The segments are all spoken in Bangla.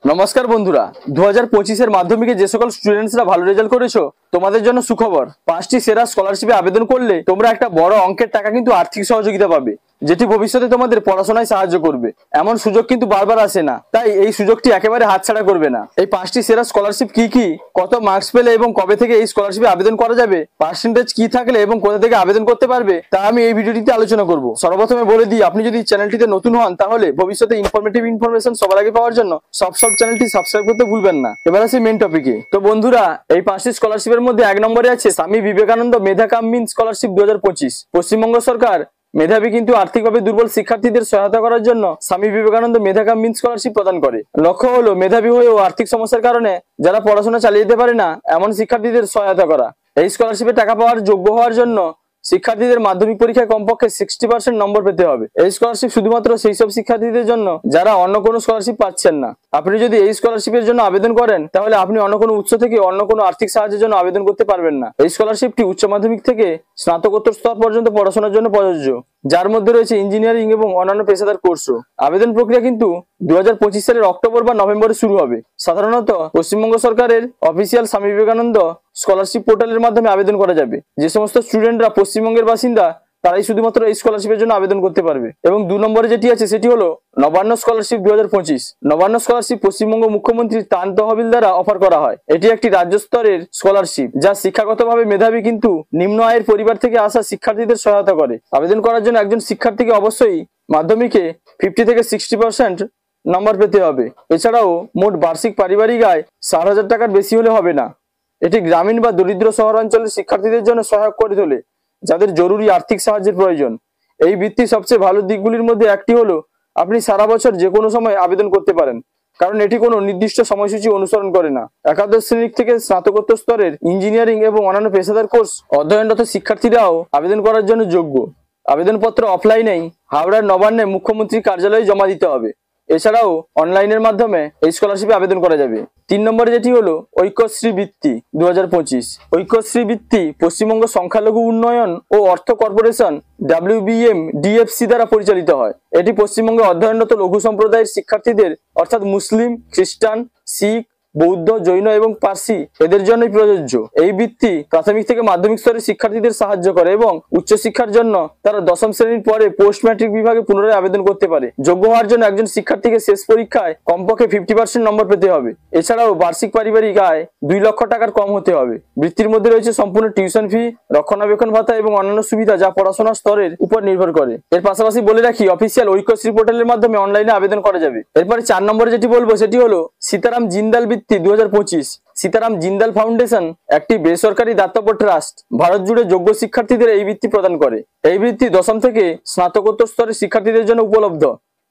নমস্কার বন্ধুরা, 2025 মাধ্যমিকে যে সকল স্টুডেন্টসরা ভালো রেজাল্ট করেছো তোমাদের জন্য সুখবর। 5টি সেরা স্কলারশিপে আবেদন করলে তোমরা একটা বড় অঙ্কের টাকা কিন্তু আর্থিক সহযোগিতা পাবে, যেটি ভবিষ্যতে তোমাদের পড়াশোনায় সাহায্য করবে। এমন সুযোগ কিন্তু বারবার আসে না, তাই এই সুযোগটি একেবারে হাতছাড়া করবে না। এই 5টি সেরা স্কলারশিপ কি কি, কত মার্কস পেলে এবং কবে থেকে এই স্কলারশিপে আবেদন করা যাবে, পার্সেন্টেজ কি থাকলে এবং কোথা থেকে আবেদন করতে পারবে, তা আমি এই ভিডিওটিতে আলোচনা করব। সর্বপ্রথমে বলে দিই, আপনি যদি চ্যানেলটিতে নতুন হন তাহলে ভবিষ্যতে ইনফরমেশন সবার আগে পাওয়ার জন্য সব চ্যানেলটি সাবস্ক্রাইব করতে ভুলবেন না। এবার আসি মেন টপিকে। তো বন্ধুরা, এই 5টি স্কলারশিপের মধ্যে 1 নম্বরে আছে স্বামী বিবেকানন্দ মেধা কাম মিন স্কলারশিপ 2025। পশ্চিমবঙ্গ সরকার মেধাবী কিন্তু আর্থিকভাবে দুর্বল শিক্ষার্থীদের সহায়তা করার জন্য স্বামী বিবেকানন্দ মেধা কাম মিন স্কলারশিপ প্রদান করে। লক্ষ্য হলো মেধাবী হয়েও আর্থিক সমস্যার কারণে যারা পড়াশোনা চালিয়ে যেতে পারে না এমন শিক্ষার্থীদের সহায়তা করা। এই স্কলারশিপে টাকা পাওয়ার যোগ্য হওয়ার জন্য শিক্ষার্থীদের মাধ্যমিক পরীক্ষায় কমপক্ষে 60% নম্বর পেতে হবে। এই স্কলারশিপ শুধুমাত্র সেই সব শিক্ষার্থীদের জন্য যারা অন্য কোনো স্কলারশিপ পাচ্ছেন না। আপনি যদি এই স্কলারশিপের জন্য আবেদন করেন তাহলে আপনি অন্য কোনো উৎস থেকে অন্য কোনো আর্থিক সাহায্যের জন্য আবেদন করতে পারবেন না। এই স্কলারশিপটি উচ্চ মাধ্যমিক থেকে স্নাতকোত্তর স্তর পর্যন্ত পড়াশোনার জন্য প্রযোজ্য, যার মধ্যে রয়েছে ইঞ্জিনিয়ারিং এবং অন্যান্য পেশাদার কোর্সও। আবেদন প্রক্রিয়া কিন্তু 2025 সালের অক্টোবর বা নভেম্বরে শুরু হবে। সাধারণত পশ্চিমবঙ্গ সরকারের অফিসিয়াল স্বামী বিবেকানন্দ স্কলারশিপ পোর্টালের মাধ্যমে আবেদন করা যাবে। যে সমস্ত স্টুডেন্টরা পশ্চিমবঙ্গের বাসিন্দা তারাই শুধুমাত্র এই স্কলারশিপের জন্য আবেদন করতে পারবে। এবং 2 নম্বরে যেটি আছে সেটি হলো নবান্ন স্কলারশিপ 2025। নবান্ন স্কলারশিপ পশ্চিমবঙ্গ মুখ্যমন্ত্রী ত্রাণ তহবিল দ্বারা অফার করা হয়। এটি একটি রাজ্য স্তরের স্কলারশিপ যা শিক্ষাগতভাবে মেধাবী কিন্তু নিম্ন আয়ের পরিবার থেকে আসা শিক্ষার্থীদের সহায়তা করে। আবেদন করার জন্য একজন শিক্ষার্থীকে অবশ্যই মাধ্যমিকে 50 থেকে 60% নম্বর পেতে হবে। এছাড়াও মোট বার্ষিক পারিবারিক আয় 60,000 টাকার বেশি হলে হবে না। এটি গ্রামীণ বা দরিদ্র শহরাঞ্চলের শিক্ষার্থীদের জন্য সহায়ক করে তোলে যাদের জরুরি আর্থিক সাহায্যের প্রয়োজন। এই বৃত্তির সবচেয়ে ভালো দিকগুলির মধ্যে একটি হলো আপনি সারা বছর যে কোনো সময় আবেদন করতে পারেন, কারণ এটি কোনো নির্দিষ্ট সময়সূচি অনুসরণ করে না। একাদশ শ্রেণী থেকে স্নাতকোত্তর স্তরের ইঞ্জিনিয়ারিং এবং অন্যান্য পেশাদার কোর্স অধ্যয়নরত শিক্ষার্থীরাও আবেদন করার জন্য যোগ্য। আবেদনপত্র অফলাইনেই হাওড়ার নবান্নে মুখ্যমন্ত্রীর কার্যালয়ে জমা দিতে হবে। এছাড়াও অনলাইনের মাধ্যমে এই স্কলারশিপে আবেদন করা যাবে। 3 নম্বরে যেটি হলো ঐক্যশ্রী বৃত্তি 2025। ঐক্যশ্রী বৃত্তি পশ্চিমবঙ্গ সংখ্যালঘু উন্নয়ন ও অর্থ কর্পোরেশন WBMDFC দ্বারা পরিচালিত হয়। এটি পশ্চিমবঙ্গে অধ্যয়নরত লঘু সম্প্রদায়ের শিক্ষার্থীদের অর্থাৎ মুসলিম, খ্রিস্টান, শিখ, বৌদ্ধ, জৈন এবং পার্সি এদের জন্যই প্রযোজ্য। এই বৃত্তি প্রাথমিক থেকে মাধ্যমিক স্তরের শিক্ষার্থীদের সাহায্য করে এবং উচ্চশিক্ষার জন্য তারা 10ম শ্রেণীর পরে পোস্ট ম্যাট্রিক বিভাগে পুনরায় আবেদন করতে পারে। যোগ্য হওয়ার জন্য একজন শিক্ষার্থীকে শেষ পরীক্ষায় কমপক্ষে 50% নম্বর পেতে হবে। এছাড়াও বার্ষিক পারিবারিক আয় 2 লক্ষ টাকার কম হতে হবে। বৃত্তির মধ্যে রয়েছে সম্পূর্ণ টিউশন ফি, রক্ষণাবেক্ষণ ভাতা এবং অন্যান্য সুবিধা যা পড়াশোনার স্তরের উপর নির্ভর করে। এর পাশাপাশি বলে রাখি, অফিসিয়াল ঐক্যশ্রী পোর্টালের মাধ্যমে অনলাইনে আবেদন করা যাবে। এরপরে 4 নম্বরে যেটি বলবো সেটি হলো সীতারাম জিন্দাল বৃত্তি 2025। সীতারাম জিন্দাল ফাউন্ডেশন একটি বেসরকারি দাতব্য ট্রাস্ট ভারত জুড়ে যোগ্য শিক্ষার্থীদের এই বৃত্তি প্রদান করে। এই বৃত্তি 10ম থেকে স্নাতকোত্তর স্তরের শিক্ষার্থীদের জন্য উপলব্ধ,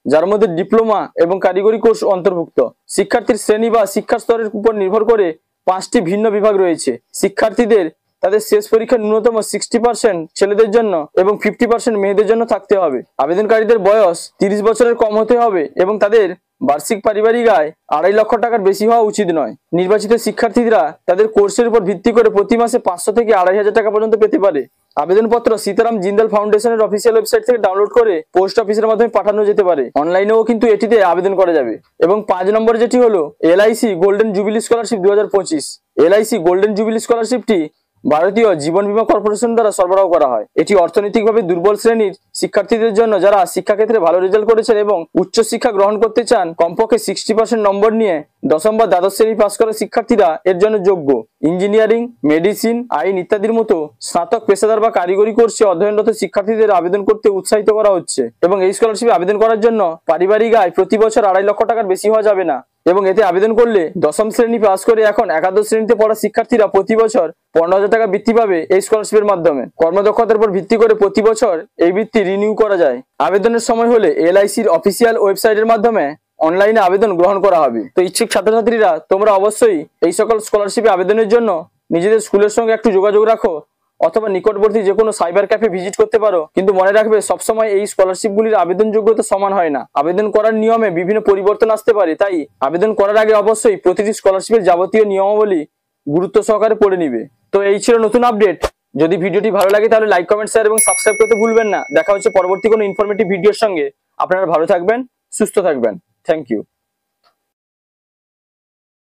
যার মধ্যে ডিপ্লোমা এবং কারিগরি কোর্স অন্তর্ভুক্ত। শিক্ষার্থীর শ্রেণী বা শিক্ষার স্তরের উপর নির্ভর করে 5টি ভিন্ন বিভাগ রয়েছে। শিক্ষার্থীদের তাদের শেষ পরীক্ষার ন্যূনতম 60% ছেলেদের জন্য এবং 50% মেয়েদের জন্য থাকতে হবে। আবেদনকারীদের বয়স 30 বছরের কম হতে হবে এবং তাদের বার্ষিক পারিবারিক আয় 2.5 লক্ষ টাকার বেশি হওয়া উচিত নয়। নির্বাচিত শিক্ষার্থীরা তাদের কোর্সের উপর ভিত্তি করে প্রতি মাসে 500 থেকে 2,500 টাকা পর্যন্ত পেতে পারে। আবেদনপত্র সীতারাম জিন্দাল ফাউন্ডেশনের অফিসিয়াল ওয়েবসাইট থেকে ডাউনলোড করে পোস্ট অফিসের মাধ্যমে পাঠানো যেতে পারে। অনলাইনেও কিন্তু এটিতে আবেদন করা যাবে। এবং 5 নম্বর যেটি হলো LIC golden jubilee scholarship 2025। LIC golden jubilee স্কলারশিপটি ভারতীয় জীবন বীমা কর্পোরেশন দ্বারা সরবরাহ করা হয়। এটি অর্থনৈতিকভাবে দুর্বল শ্রেণীর শিক্ষার্থীদের জন্য যারা শিক্ষাক্ষেত্রে ভালো রেজাল্ট করেছেন এবং উচ্চশিক্ষা গ্রহণ করতে চান, কমপক্ষে 60% নম্বর নিয়ে 10ম বা দ্বাদশ শ্রেণী পাস করা শিক্ষার্থীরা এর জন্য যোগ্য। ইঞ্জিনিয়ারিং, মেডিসিন, আইন ইত্যাদির মতো স্নাতক পেশাদার বা কারিগরি কোর্সে অধ্যয়নরত শিক্ষার্থীদের আবেদন করতে উৎসাহিত করা হচ্ছে। এবং এই স্কলারশিপে আবেদন করার জন্য পারিবারিক আয় প্রতি বছর 2.5 লক্ষ টাকার বেশি হওয়া যাবে না। এবং এতে আবেদন করলে 10ম শ্রেণী পাস করে এখন একাদশ শ্রেণীতে পড়া শিক্ষার্থীরা প্রতি বছর 15,000 টাকা বৃত্তি পাবে এই স্কলারশিপের মাধ্যমে। কর্মদক্ষতার উপর ভিত্তি করে প্রতি বছর এই বৃত্তি রিনিউ করা যায়। আবেদনের সময় হলে LICর অফিসিয়াল ওয়েবসাইটের মাধ্যমে অনলাইনে আবেদন গ্রহণ করা হবে। তো ইচ্ছুক ছাত্রছাত্রীরা তোমরা অবশ্যই এই সকল স্কলারশিপে আবেদনের জন্য নিজেদের স্কুলের সঙ্গে একটু যোগাযোগ রাখো অথবা নিকটবর্তী যে কোনো সাইবার ক্যাফে ভিজিট করতে পারো। কিন্তু মনে রাখবে, সবসময় এই স্কলারশিপগুলির আবেদন যোগ্যতা সমান হয় না। আবেদন করার নিয়মে বিভিন্ন পরিবর্তন আসতে পারে, তাই আবেদন করার আগে অবশ্যই প্রতিটি স্কলারশিপের যাবতীয় নিয়মাবলী গুরুত্ব সহকারে পড়ে নিবে। তো এই ছিল নতুন আপডেট। যদি ভিডিওটি ভালো লাগে তাহলে লাইক, কমেন্ট, শেয়ার এবং সাবস্ক্রাইব করতে ভুলবেন না। দেখা হচ্ছে পরবর্তী কোনো ইনফরমেটিভ ভিডিওর সঙ্গে। আপনারা ভালো থাকবেন, সুস্থ থাকবেন। Thank you.